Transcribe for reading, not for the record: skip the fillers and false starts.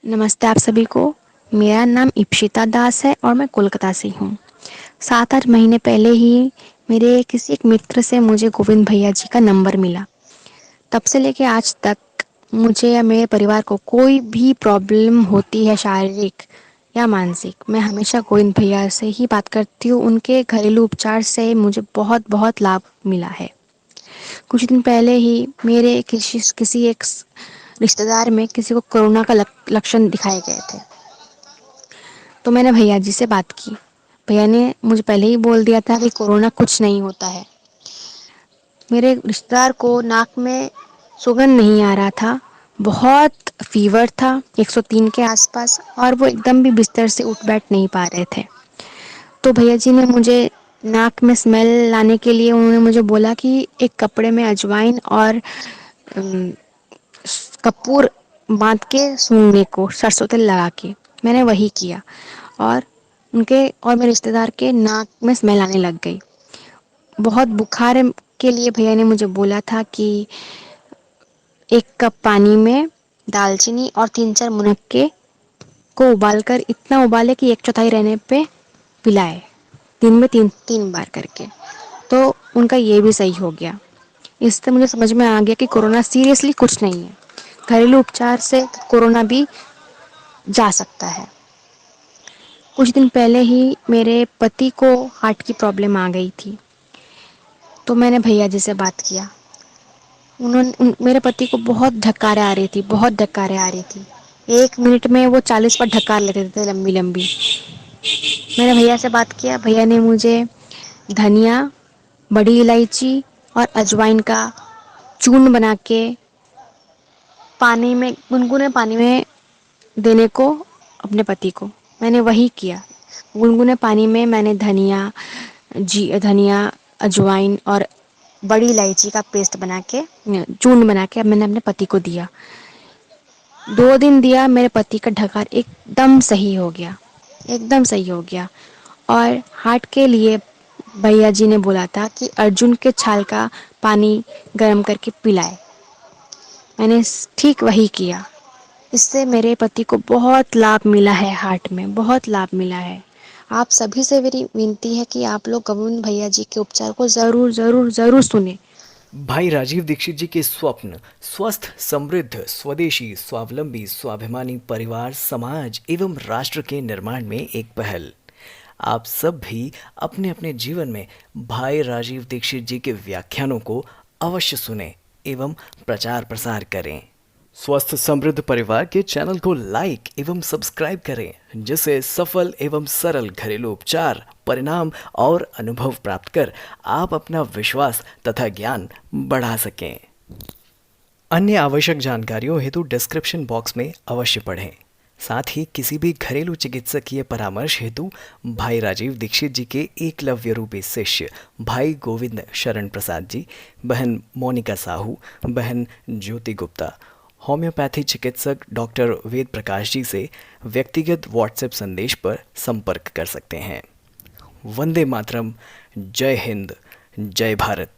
नमस्ते आप सभी को। मेरा नाम इप्शिता दास है और मैं कोलकाता से हूँ। 7-8 महीने पहले ही मेरे किसी एक मित्र से मुझे गोविंद भैया जी का नंबर मिला। तब से लेके आज तक मुझे या मेरे परिवार को कोई भी प्रॉब्लम होती है, शारीरिक या मानसिक, मैं हमेशा गोविंद भैया से ही बात करती हूँ। उनके घरेलू उपचार से मुझे बहुत बहुत लाभ मिला है। कुछ दिन पहले ही मेरे किसी एक रिश्तेदार में किसी को कोरोना का लक्षण दिखाए गए थे। तो मैंने भैया जी से बात की। भैया ने मुझे पहले ही बोल दिया था कि कोरोना कुछ नहीं होता है। मेरे रिश्तेदार को नाक में सुगंध नहीं आ रहा था, बहुत फीवर था 103 के आसपास, और वो एकदम भी बिस्तर से उठ बैठ नहीं पा रहे थे। तो भैया जी ने मुझे नाक में स्मेल लाने के लिए उन्होंने मुझे बोला कि एक कपड़े में अजवाइन और अम, कपूर बांध के सूंघने को, सरसों तेल लगा के। मैंने वही किया और उनके और मेरे रिश्तेदार के नाक में स्मेल आने लग गई। बहुत बुखार के लिए भैया ने मुझे बोला था कि 1 कप पानी में दालचीनी और 3-4 मुनक्के को उबालकर, इतना उबाले कि 1/4 रहने पे पिलाए, दिन में 3-3 बार करके। तो उनका ये भी सही हो गया। इससे मुझे समझ में आ गया कि कोरोना सीरियसली कुछ नहीं है। घरेलू उपचार से कोरोना भी जा सकता है। कुछ दिन पहले ही मेरे पति को हार्ट की प्रॉब्लम आ गई थी। तो मैंने भैया जी से बात किया। मेरे पति को बहुत ढक्कारें आ रही थी, बहुत ढक्कारें आ रही थी। 1 मिनट में वो 40 बार ढक्कार लेते थे, लंबी लंबी। मैंने भैया से बात किया। भैया ने मुझे धनिया, बड़ी इलायची और अजवाइन का चूर्ण बना के पानी में, गुनगुने पानी में देने को अपने पति को। मैंने वही किया। गुनगुने पानी में मैंने धनिया, अजवाइन और बड़ी इलायची का पेस्ट बना के, चूर्ण बना के, अब मैंने अपने पति को दिया। 2 दिन दिया, मेरे पति का ढकार एकदम सही हो गया, एकदम सही हो गया। और हार्ट के लिए भैया जी ने बोला था कि अर्जुन के छाल का पानी गर्म करके पिलाए। मैंने ठीक वही किया। इससे मेरे पति को बहुत लाभ मिला है, हार्ट में बहुत लाभ मिला है। आप सभी से मेरी विनती है कि आप लोग गोविंद भैया जी के उपचार को ज़रूर ज़रूर ज़रूर सुने। भाई राजीव दीक्षित जी के स्वप्न स्वस्थ, समृद्ध, स्वदेशी, स्वावलंबी, स्वाभिमानी परिवार, समाज एवं राष्ट्र के निर्माण में एक पहल। आप सब भी अपने अपने जीवन में भाई राजीव दीक्षित जी के व्याख्यानों को अवश्य सुने एवं प्रचार प्रसार करें। स्वस्थ समृद्ध परिवार के चैनल को लाइक एवं सब्सक्राइब करें, जिससे सफल एवं सरल घरेलू उपचार, परिणाम और अनुभव प्राप्त कर आप अपना विश्वास तथा ज्ञान बढ़ा सकें। अन्य आवश्यक जानकारियों हेतु डिस्क्रिप्शन बॉक्स में अवश्य पढ़ें। साथ ही किसी भी घरेलू चिकित्सकीय परामर्श हेतु भाई राजीव दीक्षित जी के एकलव्य रूपी शिष्य भाई गोविंद शरण प्रसाद जी, बहन मोनिका साहू, बहन ज्योति गुप्ता, होम्योपैथी चिकित्सक डॉक्टर वेद प्रकाश जी से व्यक्तिगत व्हाट्सएप संदेश पर संपर्क कर सकते हैं। वंदे मातरम। जय हिंद, जय भारत।